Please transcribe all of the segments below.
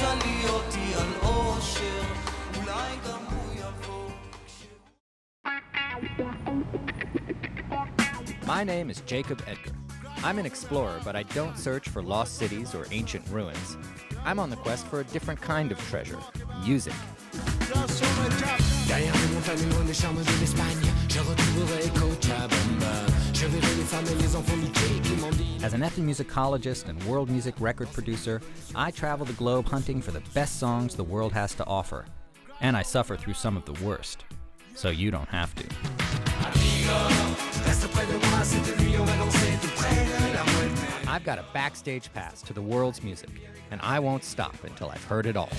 תשאלי אותי על אושר, אולי גם הוא יבוא. My name is Jacob Edgar. I'm an explorer, but I don't search for lost cities or ancient ruins. I'm on the quest for a different kind of treasure, music. As an ethnomusicologist and world music record producer, I travel the globe hunting for the best songs the world has to offer. And I suffer through some of the worst, so you don't have to. I've got a backstage pass to the world's music, and I won't stop until I've heard it all.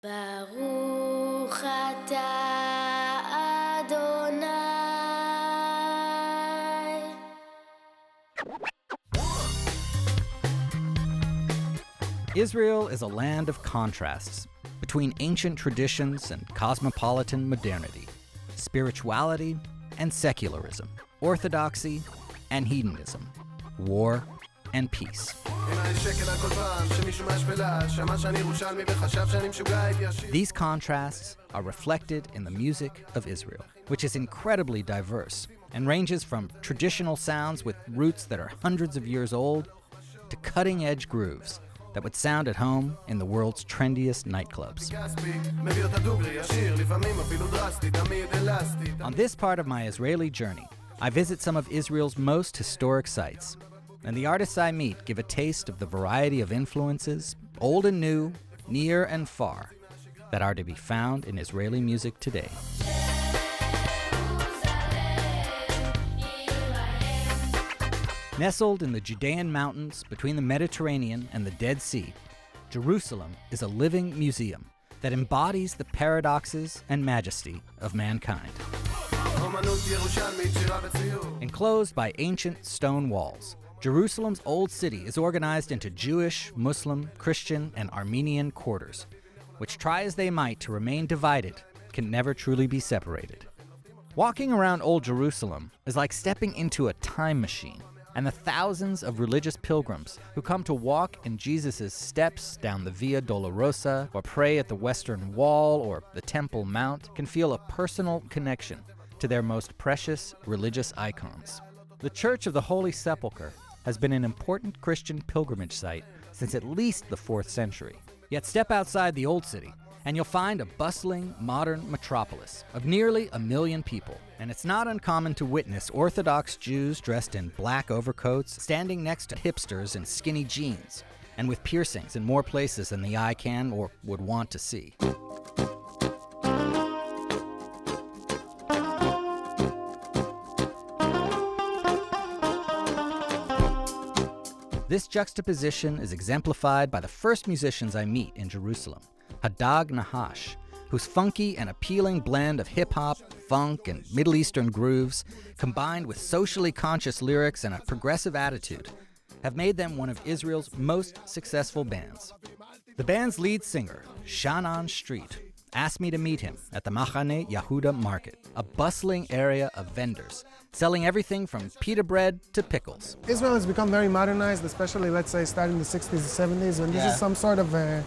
Baruch atah Adonai. Israel is a land of contrasts between ancient traditions and cosmopolitan modernity, spirituality and secularism, orthodoxy and hedonism, war and peace. These contrasts are reflected in the music of Israel, which is incredibly diverse and ranges from traditional sounds with roots that are hundreds of years old to cutting-edge grooves that would sound at home in the world's trendiest nightclubs. On this part of my Israeli journey, I visit some of Israel's most historic sites, and the artists I meet give a taste of the variety of influences, old and new, near and far, that are to be found in Israeli music today. Nestled in the Judean mountains between the Mediterranean and the Dead Sea, Jerusalem is a living museum that embodies the paradoxes and majesty of mankind. Enclosed by ancient stone walls, Jerusalem's old city is organized into Jewish, Muslim, Christian, and Armenian quarters, which try as they might to remain divided, can never truly be separated. Walking around Old Jerusalem is like stepping into a time machine, and the thousands of religious pilgrims who come to walk in Jesus' steps down the Via Dolorosa or pray at the Western Wall or the Temple Mount can feel a personal connection to their most precious religious icons. The Church of the Holy Sepulchre has been an important Christian pilgrimage site since at least the 4th century. Yet step outside the Old City, and you'll find a bustling, modern metropolis of nearly 1 million people. And it's not uncommon to witness Orthodox Jews dressed in black overcoats standing next to hipsters in skinny jeans and with piercings in more places than the eye can or would want to see. This juxtaposition is exemplified by the first musicians I meet in Jerusalem, Hadag Nahash, whose funky and appealing blend of hip-hop, funk, and Middle Eastern grooves, combined with socially conscious lyrics and a progressive attitude, have made them one of Israel's most successful bands. The band's lead singer, Shannon Street, asked me to meet him at the Mahane Yehuda market, a bustling area of vendors, selling everything from pita bread to pickles. Israel has become very modernized, especially, let's say, starting in the 60s and 70s, and this is some sort of a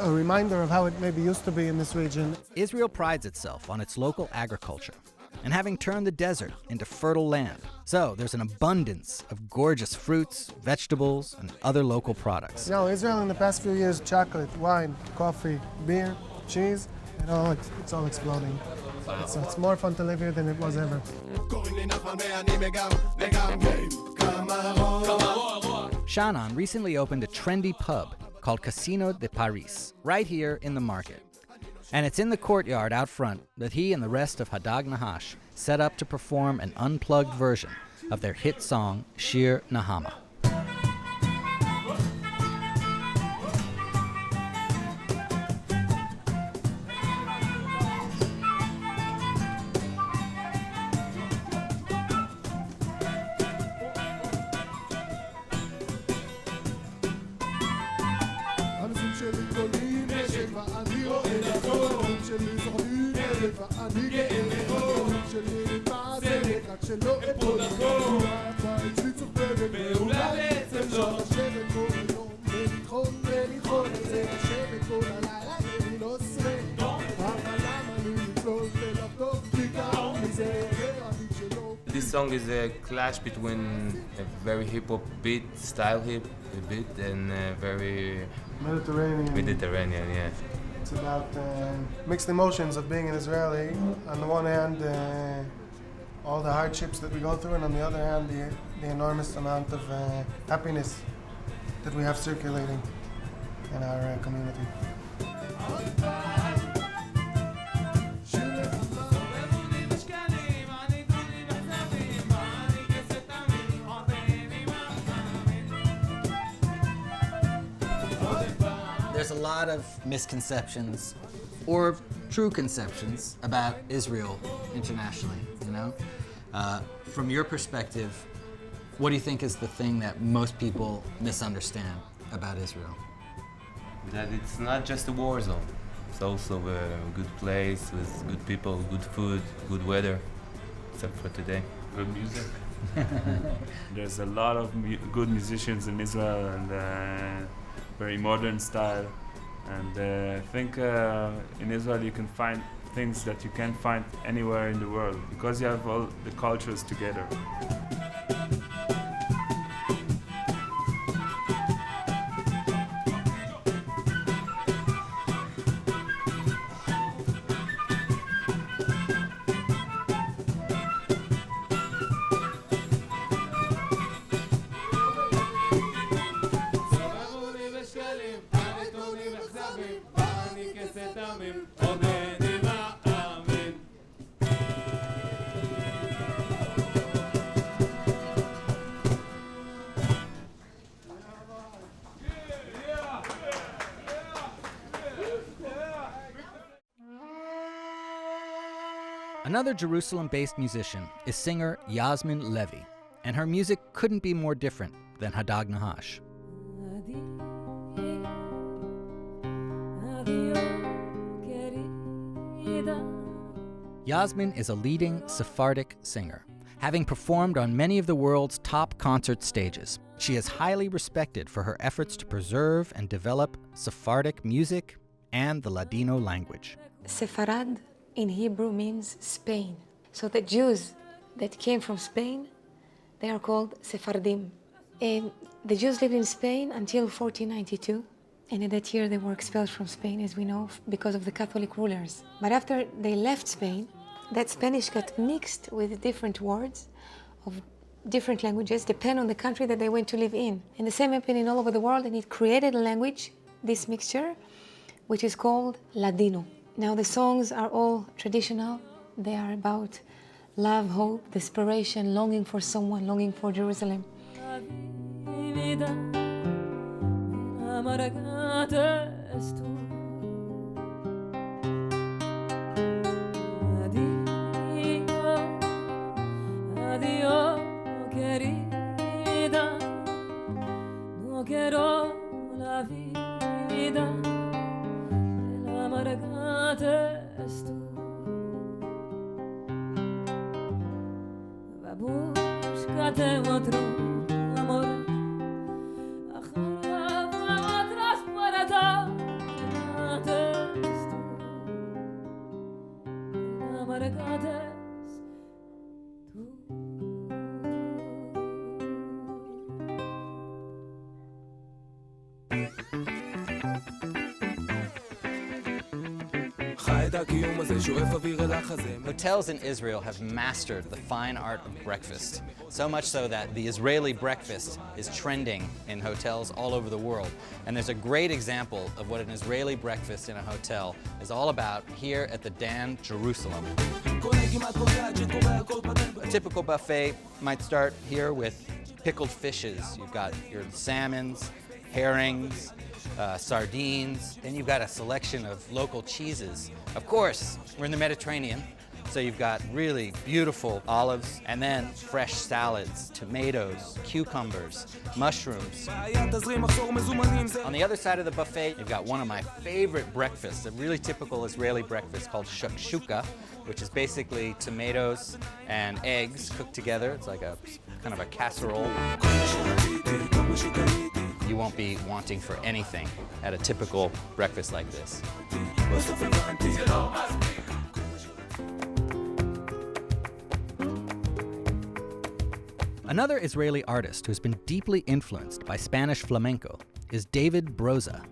reminder of how it maybe used to be in this region. Israel prides itself on its local agriculture and having turned the desert into fertile land. So there's an abundance of gorgeous fruits, vegetables, and other local products. You know, Israel in the past few years, chocolate, wine, coffee, beer, cheese, you know, it's all exploding. It's more fun to live here than it was ever. Shannon recently opened a trendy pub called Casino de Paris, right here in the market. And it's in the courtyard out front that he and the rest of Hadag Nahash set up to perform an unplugged version of their hit song, Shir Nahama. This song is a clash between a very hip-hop beat, style beat, and very Mediterranean, yeah. It's about mixed emotions of being an Israeli. On the one hand, all the hardships that we go through, and on the other hand, the enormous amount of happiness that we have circulating in our community. There's a lot of misconceptions or true conceptions about Israel internationally, you know? From your perspective, what do you think is the thing that most people misunderstand about Israel? That it's not just a war zone. It's also a good place with good people, good food, good weather, except for today. Good music. There's a lot of good musicians in Israel and very modern style. And I think in Israel you can find things that you can't find anywhere in the world because you have all the cultures together. Another Jerusalem-based musician is singer Yasmin Levyat, and her music couldn't be more different than Hadag Nahash. Yasmin is a leading Sephardic singer, having performed on many of the world's top concert stages. She is highly respected for her efforts to preserve and develop Sephardic music and the Ladino language. Sepharad in Hebrew means Spain. So the Jews that came from Spain, they are called Sephardim. The Jews lived in Spain until 1492, and in that year they were expelled from Spain, as we know, because of the Catholic rulers. But after they left Spain, that Spanish got mixed with different words of different languages, depending on the country that they went to live in. And the same happened in all over the world, and it created a language, this mixture, which is called Ladino. Now the songs are all traditional. They are about love, hope, desperation, longing for someone, longing for Jerusalem. Hotels in Israel have mastered the fine art of breakfast, so much so that the Israeli breakfast is trending in hotels all over the world. And there's a great example of what an Israeli breakfast in a hotel is all about here at the Dan Jerusalem. A typical buffet might start here with pickled fishes. You've got your salmons, herrings, sardines, then you've got a selection of local cheeses. Of course, we're in the Mediterranean, So you've got really beautiful olives and then fresh salads, tomatoes, cucumbers, mushrooms. On the other side of the buffet, you've got one of my favorite breakfasts, a really typical Israeli breakfast called shakshuka, which is basically tomatoes and eggs cooked together. It's like a kind of a casserole. You won't be wanting for anything at a typical breakfast like this. Another Israeli artist who's been deeply influenced by Spanish flamenco is David Broza.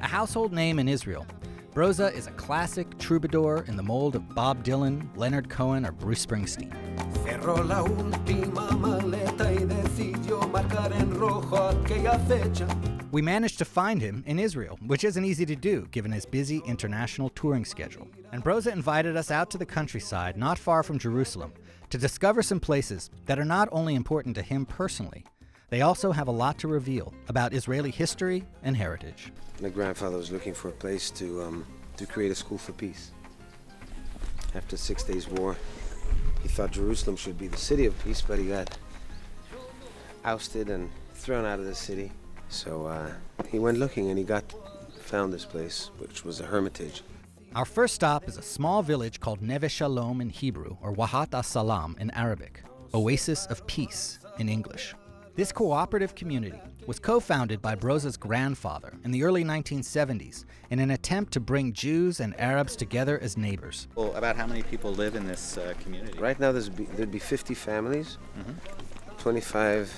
A household name in Israel, Broza is a classic troubadour in the mold of Bob Dylan, Leonard Cohen, or Bruce Springsteen. We managed to find him in Israel, which isn't easy to do given his busy international touring schedule. And Broza invited us out to the countryside not far from Jerusalem to discover some places that are not only important to him personally, they also have a lot to reveal about Israeli history and heritage. My grandfather was looking for a place to create a school for peace. After 6 days' war, he thought Jerusalem should be the city of peace, but he got ousted and thrown out of the city. So he went looking and he found this place, which was a hermitage. Our first stop is a small village called Neve Shalom in Hebrew, or Wahat as-Salam in Arabic, Oasis of Peace in English. This cooperative community was co-founded by Broza's grandfather in the early 1970s in an attempt to bring Jews and Arabs together as neighbors. Well, about how many people live in this community? Right now there'd be 50 families, 25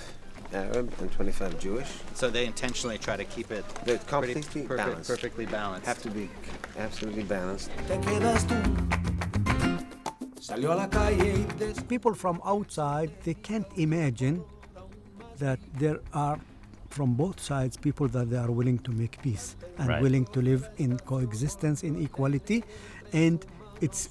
Arab and 25 Jewish. So they intentionally try to keep it balanced. Perfectly balanced. Have to be absolutely balanced. People from outside, they can't imagine that there are from both sides people that they are willing to make peace and willing to live in coexistence, in equality. And it's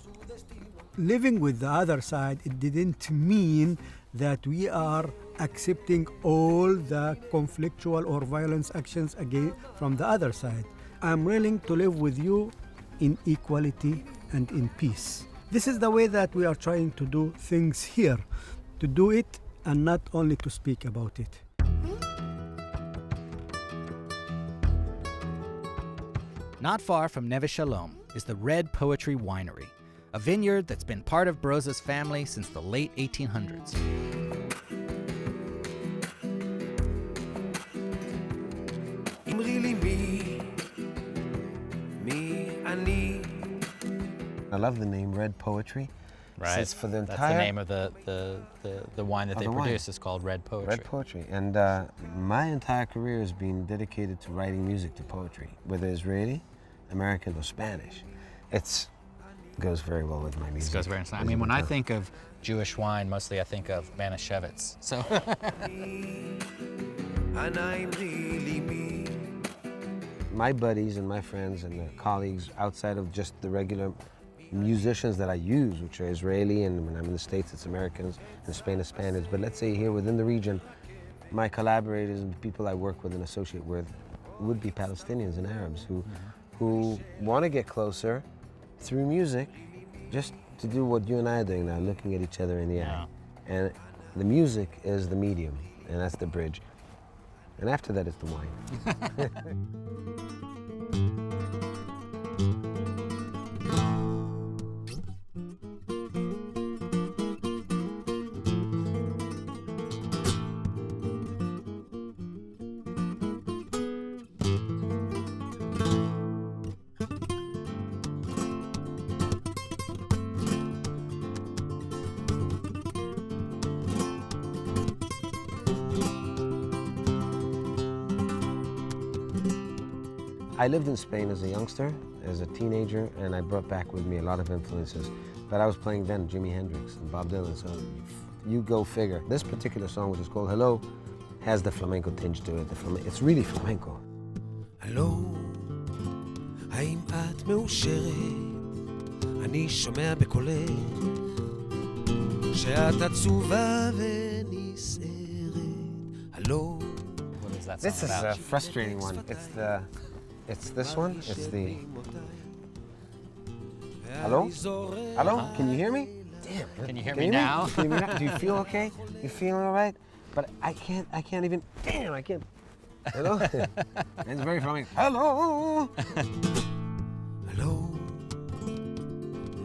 living with the other side, it didn't mean that we are accepting all the conflictual or violence actions again from the other side. I'm willing to live with you in equality and in peace. This is the way that we are trying to do things here, to do it and not only to speak about it. Not far from Neve Shalom is the Red Poetry Winery, a vineyard that's been part of Broza's family since the late 1800s. I love the name Red Poetry. Right. It's for the entire, that's the name of the wine that they produce. It's called Red Poetry. Red Poetry. And my entire career has been dedicated to writing music to poetry, whether Israeli, American, or Spanish. It goes very well with my music. It goes very nice. I mean, when I think of Jewish wine, mostly I think of Manischewitz. So. My buddies and my friends and the colleagues outside of just the regular musicians that I use, which are Israeli, and when I'm in the States, it's Americans, in Spain, it's Spanish. But let's say here within the region, my collaborators and people I work with and associate with would be Palestinians and Arabs who want to get closer through music, just to do what you and I are doing now, looking at each other in the eye. And the music is the medium, and that's the bridge. And after that, it's the wine. I lived in Spain as a youngster, as a teenager, and I brought back with me a lot of influences. But I was playing then Jimi Hendrix and Bob Dylan, so you go figure. This particular song, which is called Hello, has the flamenco tinge to it. It's really flamenco. Hello, האם את מאושרת? אני שומע בקולך שאת עצובה ונסערת. Hello. What is that song This is about? a frustrating one. It's this one. It's the Hello? Hello? Can you hear me? Damn. Can you hear me now? Can you hear me now? Do you feel okay? You feeling all right? But I can't even, damn, I can't. Hello? It's very funny. Hello? הלו,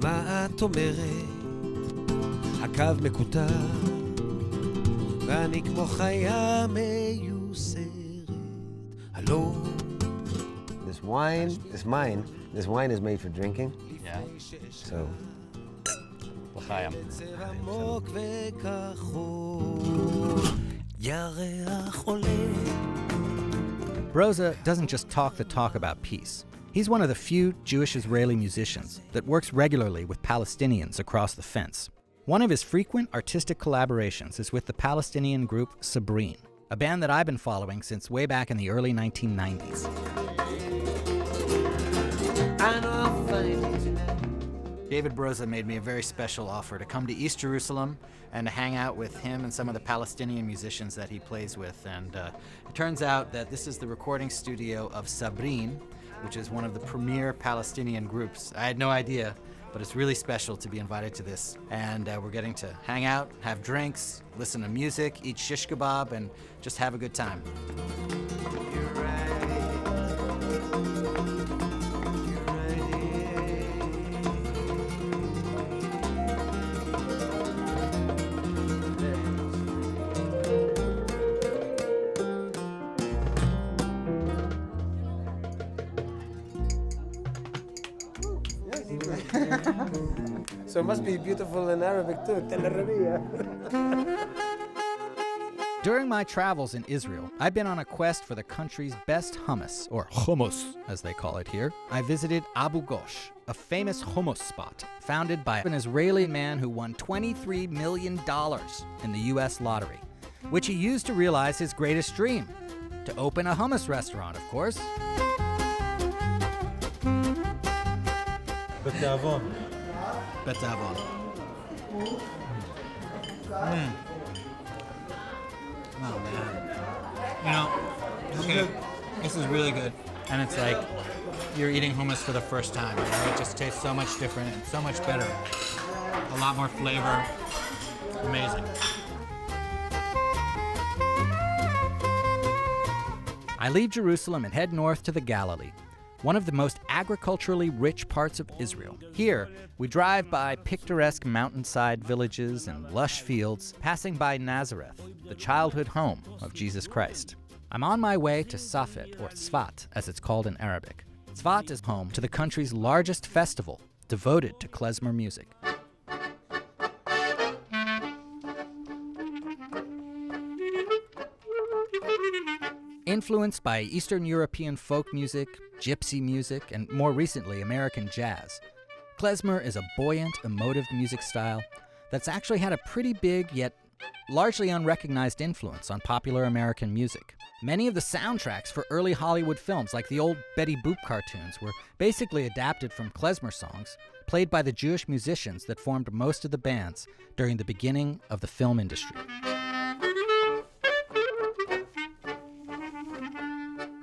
מה את אומרת? הקו מקוטע, ואני כמו חיה מיוסרת. הלו. This wine is made for drinking. Yeah. So, L'chaim. עמוק וכחול, ירח עולה. Broza doesn't just talk the talk about peace. He's one of the few Jewish-Israeli musicians that works regularly with Palestinians across the fence. One of his frequent artistic collaborations is with the Palestinian group Sabreen, a band that I've been following since way back in the early 1990s. David Broza made me a very special offer to come to East Jerusalem and to hang out with him and some of the Palestinian musicians that he plays with. And it turns out that this is the recording studio of Sabreen, which is one of the premier Palestinian groups. I had no idea, but it's really special to be invited to this. And we're getting to hang out, have drinks, listen to music, eat shish kebab, and just have a good time. So it must be beautiful in Arabic too. Tel Arabiya. During my travels in Israel, I've been on a quest for the country's best hummus, or hummus as they call it here. I visited Abu Ghosh, a famous hummus spot founded by an Israeli man who won $23 million in the US lottery, which he used to realize his greatest dream, to open a hummus restaurant, of course. בתיאבון. בתיאבון. Oh man. You know, okay, this is really good. And it's like you're eating hummus for the first time. You know? It just tastes so much different and so much better. A lot more flavor. Amazing. I leave Jerusalem and head north to the Galilee, one of the most agriculturally rich parts of Israel. Here, we drive by picturesque mountainside villages and lush fields, passing by Nazareth, the childhood home of Jesus Christ. I'm on my way to Safed, or Tzfat, as it's called in Arabic. Tzfat is home to the country's largest festival devoted to klezmer music. Influenced by Eastern European folk music, gypsy music, and more recently American jazz, klezmer is a buoyant, emotive music style that's actually had a pretty big yet largely unrecognized influence on popular American music. Many of the soundtracks for early Hollywood films, like the old Betty Boop cartoons, were basically adapted from klezmer songs played by the Jewish musicians that formed most of the bands during the beginning of the film industry.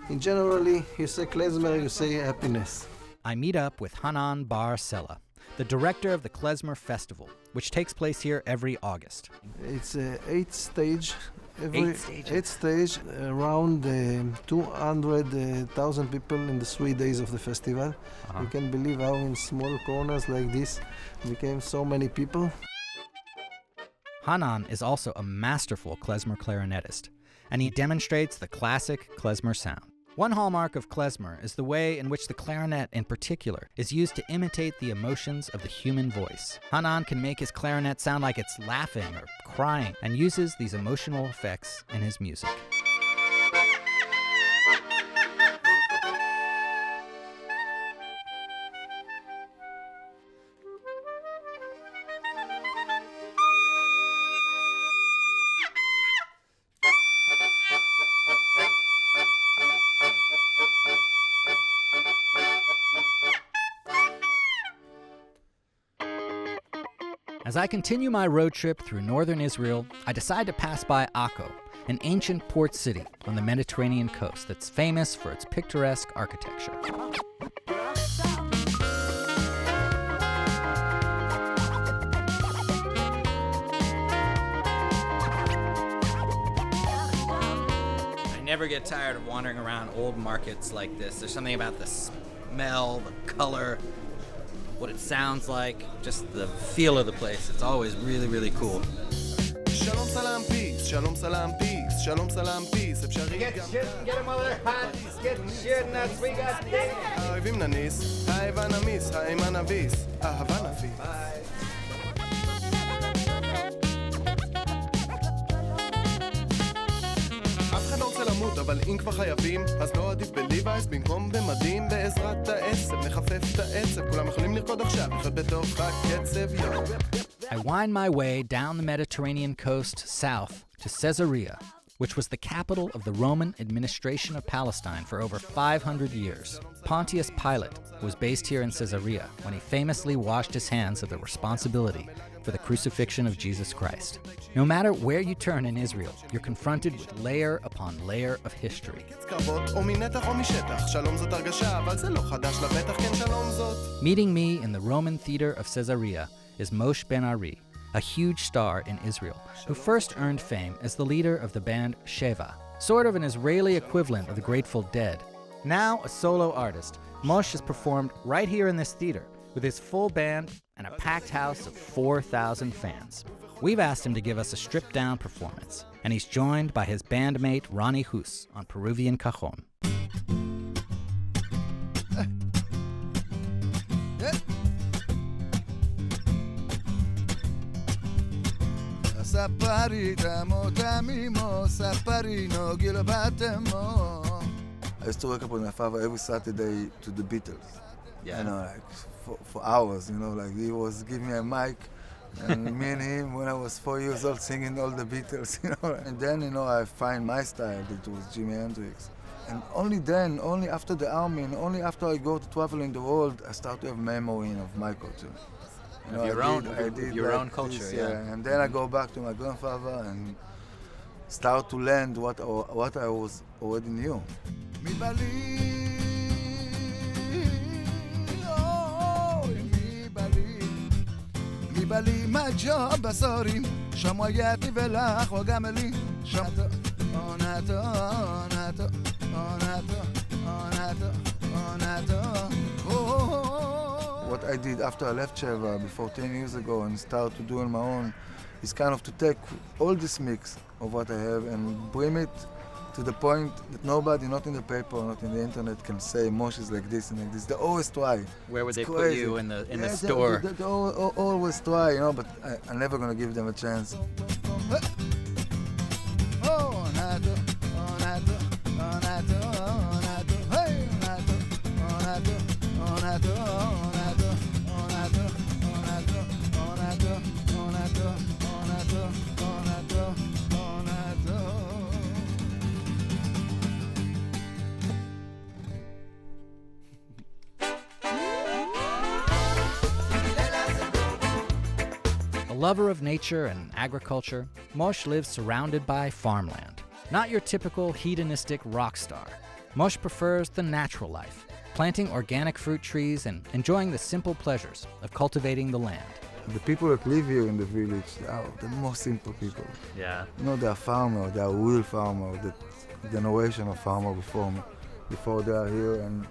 In generally, you say klezmer, you say happiness. I meet up with Hanan Bar Sela, the director of the Klezmer Festival, which takes place here every August. It's eight stage. Eight stage, around 200,000 people in the 3 days of the festival. You can believe how in small corners like this became so many people. Hanan is also a masterful klezmer clarinetist, and he demonstrates the classic klezmer sound. One hallmark of klezmer is the way in which the clarinet in particular is used to imitate the emotions of the human voice. Hanan can make his clarinet sound like it's laughing or crying and uses these emotional effects in his music. As I continue my road trip through northern Israel, I decide to pass by Akko, an ancient port city on the Mediterranean coast that's famous for its picturesque architecture. never get tired of wandering around old markets like this. There's something about the smell, the color, what it sounds like, just the feel of the place. It's always really, really cool. Shalom salam peace, shalom salam peace, shalom salam peace. Get him over there, hot. Get shit nuts. We got this. האויבים נניס, האיבה נמיס, האימה נביס, אהבה נפיס. אף אחד לא רוצה למות, אבל אם כבר חייבים, אז לא עדיף בליווייס במקום במדים, בעזרת העצב, נחפף את העצב, כולם יכולים לרקוד עכשיו, לחיות בתוך הקצב, יו. I wind my way down the Mediterranean coast south to Caesarea, which was the capital of the Roman administration of Palestine for over 500 years. Pontius Pilate was based here in Caesarea when he famously washed his hands of the responsibility for the crucifixion of Jesus Christ. No matter where you turn in Israel, you're confronted with layer upon layer of history. Meeting me in the Roman theater of Caesarea is Mosh Ben-Arifor, a huge star in Israel, who first earned fame as the leader of the band Sheva, sort of an Israeli equivalent of the Grateful Dead. Now a solo artist, Mosh has performed right here in this theater with his full band and a packed house of 4,000 fans. We've asked him to give us a stripped-down performance, and he's joined by his bandmate Ronnie Hus on Peruvian cajon. I used to wake up with my father every Saturday to the Beatles. Yeah. You know, like for hours, you know, like he was giving me a mic and me and him when I was 4 years old singing all the Beatles, you know. And then, you know, I find my style, it was Jimi Hendrix. And only then, only after the army and only after I go to travel in the world, I start to have memory of my culture. You know, I did your like own culture, this, yeah. And then I go back to my grandfather and start to learn what I was already knew. What I did after I left Sheva before 10 years ago and started to do on my own is kind of to take all this mix of what I have and bring it to the point that nobody, not in the paper, not in the internet, can say Mosh is like this and like this. They always try. Where would It's they crazy. put you in the store? They always try, you know, but I'm never going to give them a chance. A lover of nature and agriculture, Mosh lives surrounded by farmland. Not your typical hedonistic rock star. Mosh prefers the natural life, planting organic fruit trees and enjoying the simple pleasures of cultivating the land. The people that live here in the village, they are the most simple people. Yeah. You know, they are farmers, they are real farmers, the generation of farmers before they are here. And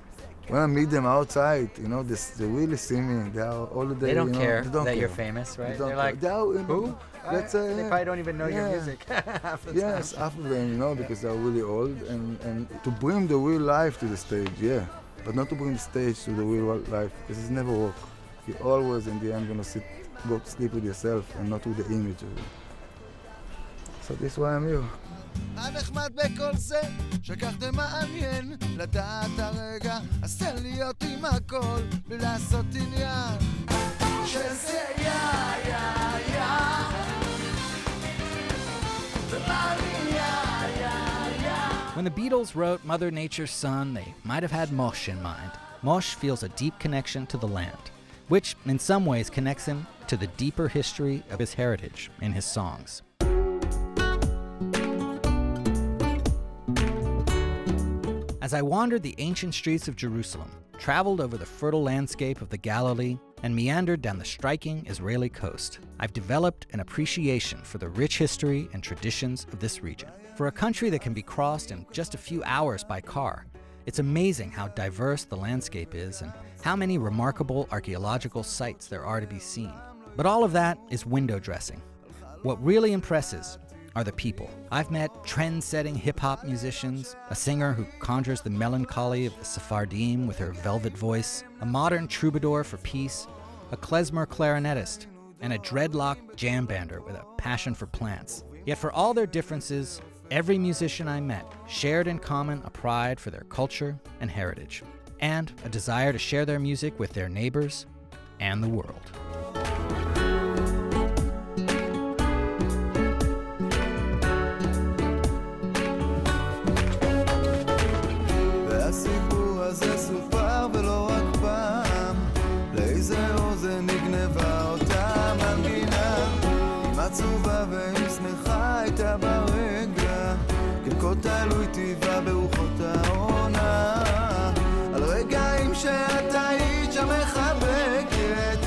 when I meet them outside, you know, they really see me. They are all the day. They don't care they don't that care. you're famous, right? They're like, who? Let's say, They probably don't even know your music. half the time. Yes, half of them, you know, because they're really old. And to bring the real life to the stage, yeah. But not to bring the stage to the real life, because it's never work. You're always, in the end, going to go to sleep with yourself and not with the image of it. So this is why I'm here. הנחמד בכל זה, שכך די מעניין לדעת הרגע, אז תן להיות עם הכל, בלי לעשות עניין שזה When the Beatles wrote Mother Nature's Son, they might have had Mosh in mind. Mosh feels a deep connection to the land, which in some ways connects him to the deeper history of his heritage in his songs. As I wandered the ancient streets of Jerusalem, traveled over the fertile landscape of the Galilee, and meandered down the striking Israeli coast, I've developed an appreciation for the rich history and traditions of this region. For a country that can be crossed in just a few hours by car, it's amazing how diverse the landscape is and how many remarkable archaeological sites there are to be seen. But all of that is window dressing. What really impresses are the people. I've met trend-setting hip-hop musicians, a singer who conjures the melancholy of the Sephardim with her velvet voice, a modern troubadour for peace, a klezmer clarinetist, and a dreadlocked jam bander with a passion for plants. Yet for all their differences, every musician I met shared in common a pride for their culture and heritage, and a desire to share their music with their neighbors and the world. והסיפור הזה סופר ולא רק פעם, לאיזה אוזן נגנבה אותה מנגינה, עם עצובה ועם שמחה הייתה ברגע, כן כה תלוי טבעה ברוחות העונה, על רגעים שאת היית שם מחבקת,